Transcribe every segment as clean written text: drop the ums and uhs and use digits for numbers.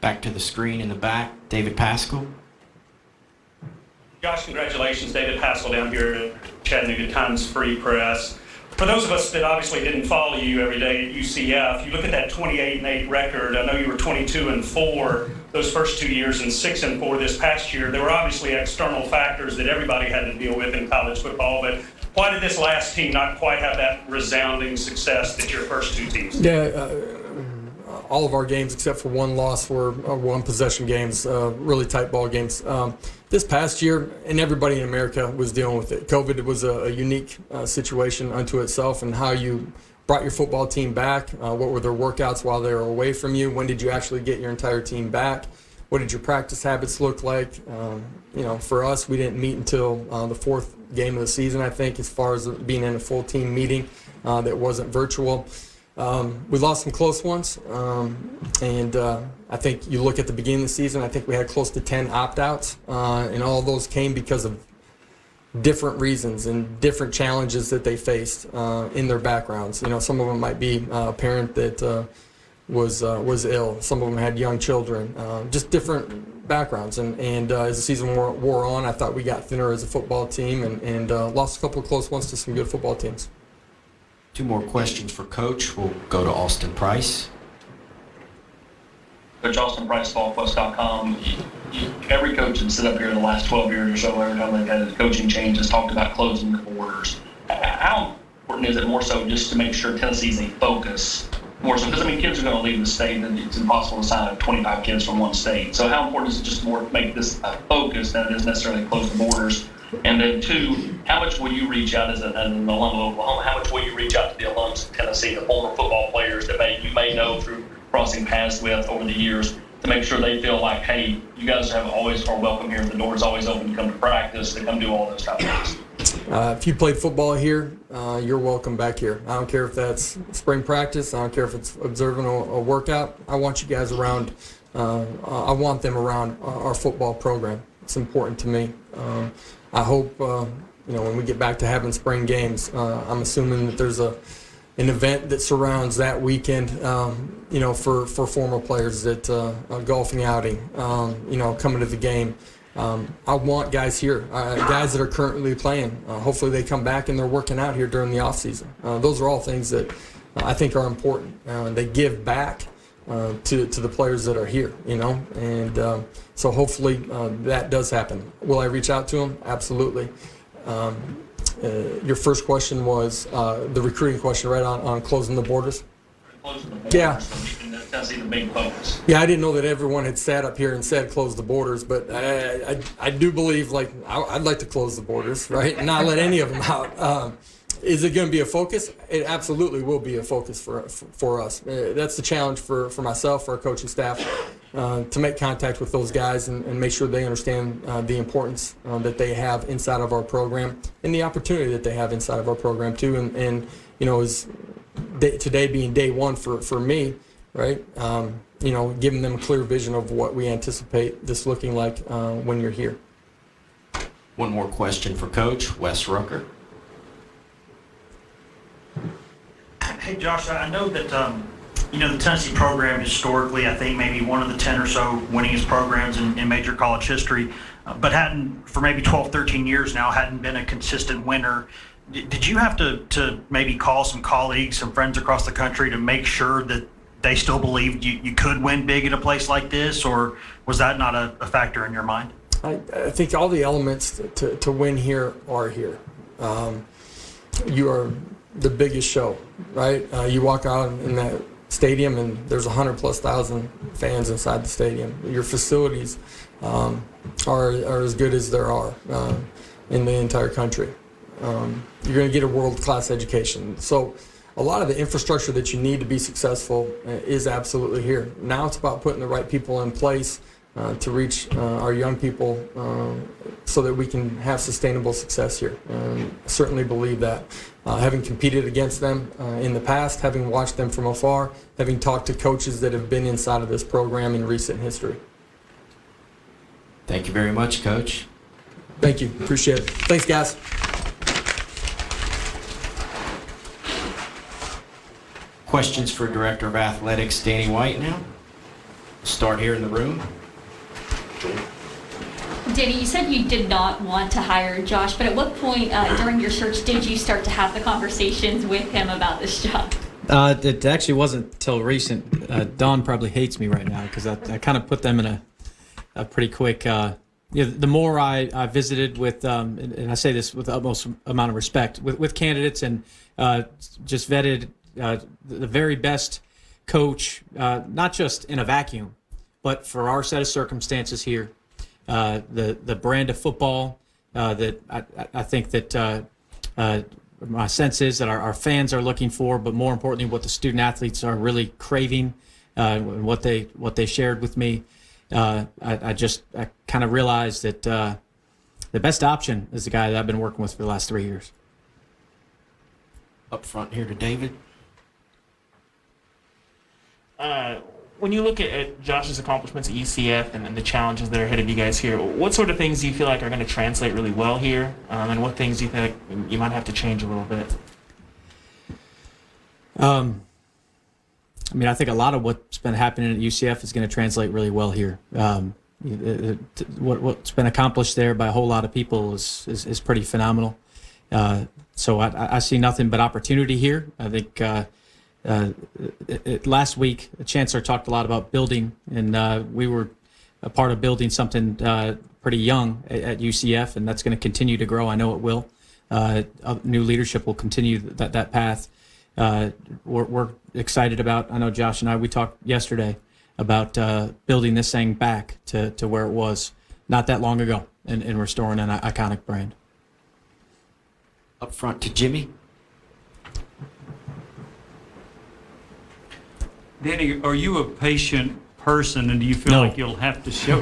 Back to the screen in the back, David Pascal. Josh, congratulations. David Pascal down here at Chattanooga Times Free Press. For those of us that obviously didn't follow you every day at UCF, you look at that 28-8 record. I know you were 22-4 those first 2 years and 6-4 this past year. There were obviously external factors that everybody had to deal with in college football, but why did this last team not quite have that resounding success that your first two teams did? All of our games except for one loss were one possession games, really tight ball games. This past year, and everybody in America was dealing with it. COVID was a unique situation unto itself, and how you brought your football team back. What were their workouts while they were away from you? When did you actually get your entire team back? What did your practice habits look like? For us, we didn't meet until the fourth game of the season, I think, as far as being in a full team meeting that wasn't virtual. We lost some close ones, and I think you look at the beginning of the season, I think we had close to 10 opt-outs, and all those came because of different reasons and different challenges that they faced in their backgrounds. Some of them might be a parent that was ill. Some of them had young children, just different backgrounds. And as the season wore on, I thought we got thinner as a football team and lost a couple of close ones to some good football teams. Two more questions for Coach. We'll go to Austin Price. Coach Austin Price, VolQuest.com. Every coach that's sit up here in the last 12 years or so, every time they've had a coaching change, has talked about closing the borders. How important is it more so just to make sure Tennessee's a focus? More so, because kids are going to leave the state, and it's impossible to sign up 25 kids from one state. So how important is it just more to make this a focus than it is necessarily close the borders? And then two, how much will you reach out as an alum of Oklahoma? How much will you reach out to the alums of Tennessee, the former football players that you may know through crossing paths with over the years, to make sure they feel like, hey, you guys are welcome here. The door is always open to come to practice, to come do all those type of things. If you played football here, you're welcome back here. I don't care if that's spring practice. I don't care if it's observing a workout. I want you guys around. I want them around our football program. It's important to me. I hope, when we get back to having spring games, I'm assuming that there's an event that surrounds that weekend, for former players that a golfing outing, coming to the game. I want guys here, guys that are currently playing. Hopefully they come back and they're working out here during the off season. Those are all things that I think are important. They give back to the players that are here, and so hopefully that does happen. Will I reach out to them? Absolutely. Your first question was the recruiting question, right, on closing the borders? Closing the borders. Yeah. Tennessee, the big focus. Yeah, I didn't know that everyone had sat up here and said close the borders, but I do believe, I'd like to close the borders, right, and not let any of them out. Is it going to be a focus? It absolutely will be a focus for us. That's the challenge for myself, for our coaching staff, to make contact with those guys and make sure they understand the importance that they have inside of our program and the opportunity that they have inside of our program too. And is today being day one for me, right? Giving them a clear vision of what we anticipate this looking like when you're here. One more question for Coach, Wes Rucker. Hey, Josh, I know that, the Tennessee program historically, I think maybe one of the 10 or so winningest programs in major college history, but hadn't, for maybe 12, 13 years now, hadn't been a consistent winner. Did you have to maybe call some colleagues, some friends across the country to make sure that they still believed you could win big at a place like this, or was that not a factor in your mind? I think all the elements to win here are here. You are the biggest show, right? You walk out in that stadium and there's 100,000+ fans inside the stadium. Your facilities are as good as there are in the entire country. You're going to get a world-class education. So a lot of the infrastructure that you need to be successful is absolutely here. Now it's about putting the right people in place to reach our young people so that we can have sustainable success here. I certainly believe that. Having competed against them in the past, having watched them from afar, having talked to coaches that have been inside of this program in recent history. Thank you very much, Coach. Thank you. Appreciate it. Thanks, guys. Questions for Director of Athletics Danny White now? Start here in the room. Danny, you said you did not want to hire Josh, but at what point during your search did you start to have the conversations with him about this job? It actually wasn't till recent. Dawn probably hates me right now because I kind of put them in a pretty quick. The more I visited with, and I say this with the utmost amount of respect, with candidates and just vetted the very best coach, not just in a vacuum, but for our set of circumstances here. The brand of football that I think that my sense is that our fans are looking for, but more importantly, what the student athletes are really craving, and what they shared with me. I kind of realized that the best option is the guy that I've been working with for the last 3 years. Up front here to David. When you look at Josh's accomplishments at UCF and the challenges that are ahead of you guys here, what sort of things do you feel like are going to translate really well here, and what things do you think you might have to change a little bit? I think a lot of what's been happening at UCF is going to translate really well here. What's been accomplished there by a whole lot of people is pretty phenomenal. So I see nothing but opportunity here. I think last week, the Chancellor talked a lot about building, and we were a part of building something pretty young at UCF, and that's going to continue to grow. I know it will. New leadership will continue that path. We're excited about, I know Josh and we talked yesterday about building this thing back to where it was not that long ago and restoring an iconic brand. Up front to Jimmy. Danny, are you a patient person, and do you feel No. like you'll have to show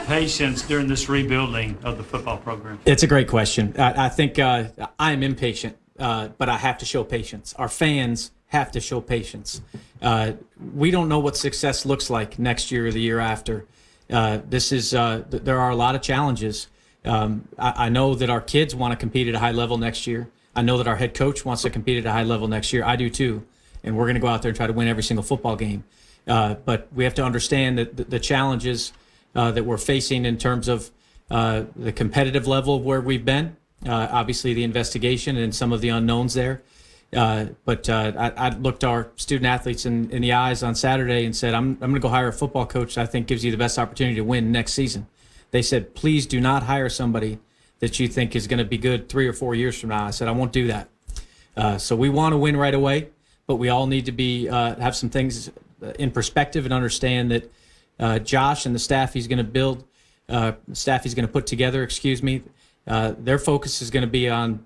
patience during this rebuilding of the football program? It's a great question. I think I am impatient, but I have to show patience. Our fans have to show patience. We don't know what success looks like next year or the year after. There are a lot of challenges. I know that our kids want to compete at a high level next year. I know that our head coach wants to compete at a high level next year. I do too. And we're going to go out there and try to win every single football game. But we have to understand that the challenges that we're facing in terms of the competitive level of where we've been, obviously the investigation and some of the unknowns there. But I looked our student athletes in the eyes on Saturday and said, I'm going to go hire a football coach that I think gives you the best opportunity to win next season. They said, please do not hire somebody that you think is going to be good 3 or 4 years from now. I said, I won't do that. So we want to win right away. But we all need to be have some things in perspective and understand that Josh and the staff he's going to build, staff he's going to put together, their focus is going to be on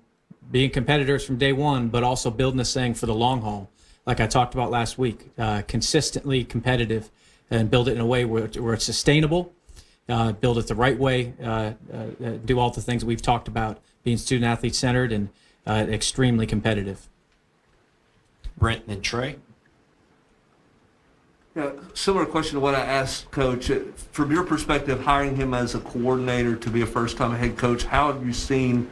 being competitors from day one, but also building this thing for the long haul. Like I talked about last week, consistently competitive and build it in a way where it's sustainable, build it the right way, do all the things we've talked about, being student athlete centered and extremely competitive. Brent and then Trey. Yeah, similar question to what I asked Coach. From your perspective, hiring him as a coordinator to be a first-time head coach, how have you seen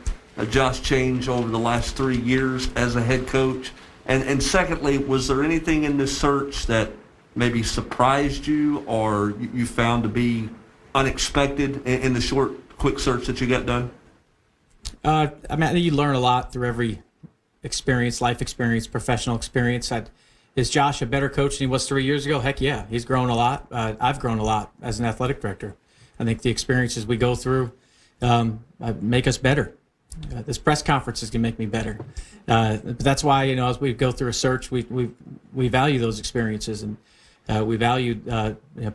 Josh change over the last 3 years as a head coach? And secondly, was there anything in this search that maybe surprised you or you found to be unexpected in the short, quick search that you got done? I think you learn a lot through every experience, life experience, professional experience. Is Josh a better coach than he was 3 years ago? Heck yeah, he's grown a lot. I've grown a lot as an athletic director. I think the experiences we go through make us better. This press conference is going to make me better. But that's why, as we go through a search, we value those experiences, and we value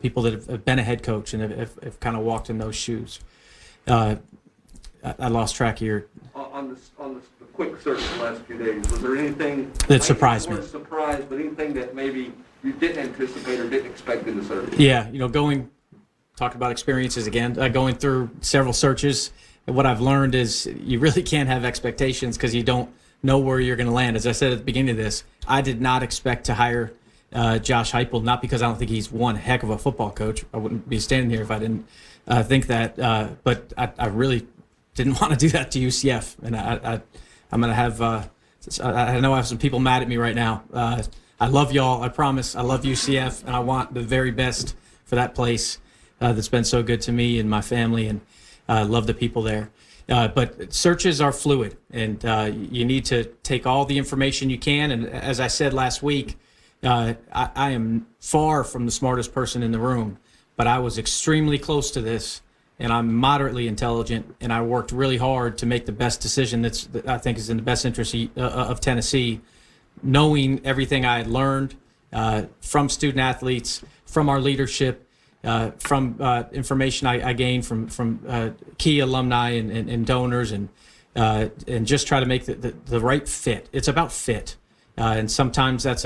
people that have been a head coach and have kind of walked in those shoes. I lost track here. On the quick search the last few days, was there anything that surprised me? Surprised, but anything that maybe you didn't anticipate or didn't expect in the search? Yeah, talk about experiences again, going through several searches. What I've learned is you really can't have expectations because you don't know where you're going to land. As I said at the beginning of this, I did not expect to hire Josh Heupel, not because I don't think he's one heck of a football coach. I wouldn't be standing here if I didn't think that. But I really didn't want to do that to UCF, and I'm going to have. I know I have some people mad at me right now, I love y'all. I promise. I love UCF, and I want the very best for that place that's been so good to me and my family, and love the people there. But searches are fluid, and you need to take all the information you can. And as I said last week, I am far from the smartest person in the room, but I was extremely close to this, and I'm moderately intelligent, and I worked really hard to make the best decision that I think is in the best interest of Tennessee, knowing everything I had learned from student athletes, from our leadership, from information I gained from key alumni and donors, and just try to make the right fit. It's about fit, and sometimes it's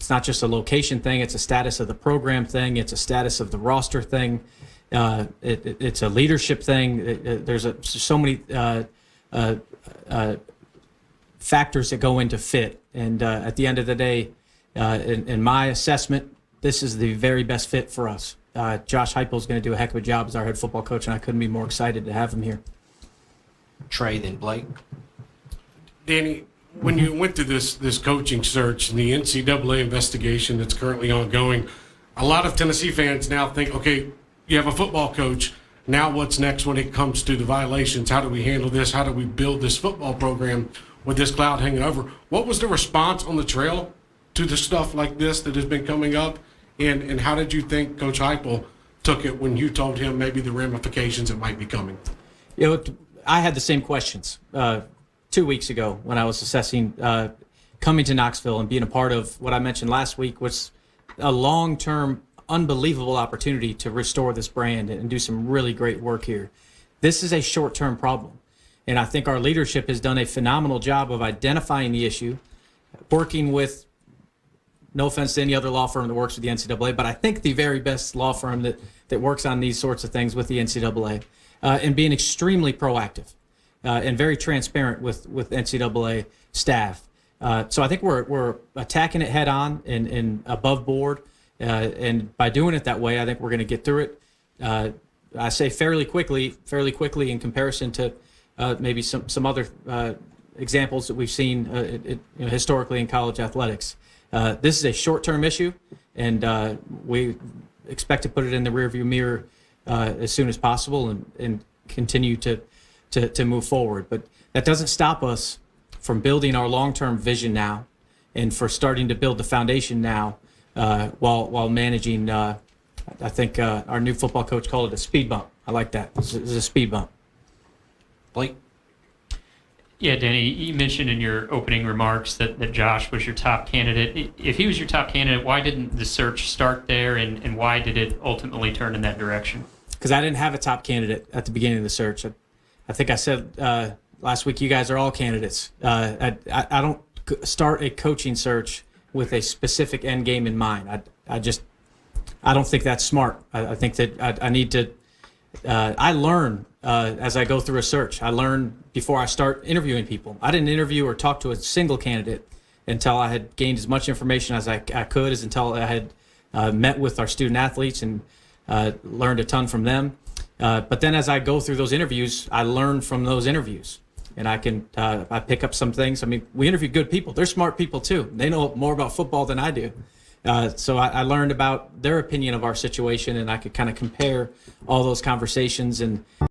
not just a location thing. It's a status of the program thing. It's a status of the roster thing. It's a leadership thing. There's so many factors that go into fit. And at the end of the day, in my assessment, this is the very best fit for us. Josh Heupel is going to do a heck of a job as our head football coach, and I couldn't be more excited to have him here. Trey, then Blake. Danny, when you went through this coaching search and the NCAA investigation that's currently ongoing, a lot of Tennessee fans now think, okay, you have a football coach. Now what's next when it comes to the violations? How do we handle this? How do we build this football program with this cloud hanging over? What was the response on the trail to the stuff like this that has been coming up? And how did you think Coach Heupel took it when you told him maybe the ramifications that might be coming? I had the same questions 2 weeks ago when I was assessing coming to Knoxville and being a part of what I mentioned last week was a long-term, unbelievable opportunity to restore this brand and do some really great work here. This is a short-term problem, and I think our leadership has done a phenomenal job of identifying the issue, working with, no offense to any other law firm that works with the NCAA, but I think the very best law firm that works on these sorts of things with the NCAA, and being extremely proactive and very transparent with NCAA staff. So I think we're attacking it head on and above board, and by doing it that way, I think we're going to get through it. I say fairly quickly in comparison to maybe some other examples that we've seen historically in college athletics. This is a short-term issue, and we expect to put it in the rearview mirror as soon as possible and continue to move forward. But that doesn't stop us from building our long-term vision now and for starting to build the foundation now while managing, I think our new football coach called it a speed bump. I like that. This is a speed bump. Blake? Yeah, Danny, you mentioned in your opening remarks that Josh was your top candidate. If he was your top candidate, why didn't the search start there, and why did it ultimately turn in that direction? Because I didn't have a top candidate at the beginning of the search. I think I said last week, you guys are all candidates. I don't start a coaching search with a specific end game in mind. I don't think that's smart. I think that I need to. I learn as I go through a search. I learn before I start interviewing people. I didn't interview or talk to a single candidate until I had gained as much information as I could, until I had met with our student athletes and learned a ton from them. But then as I go through those interviews, I learn from those interviews. And I pick up some things. I mean, we interview good people. They're smart people too. They know more about football than I do. So I learned about their opinion of our situation, and I could kind of compare all those conversations and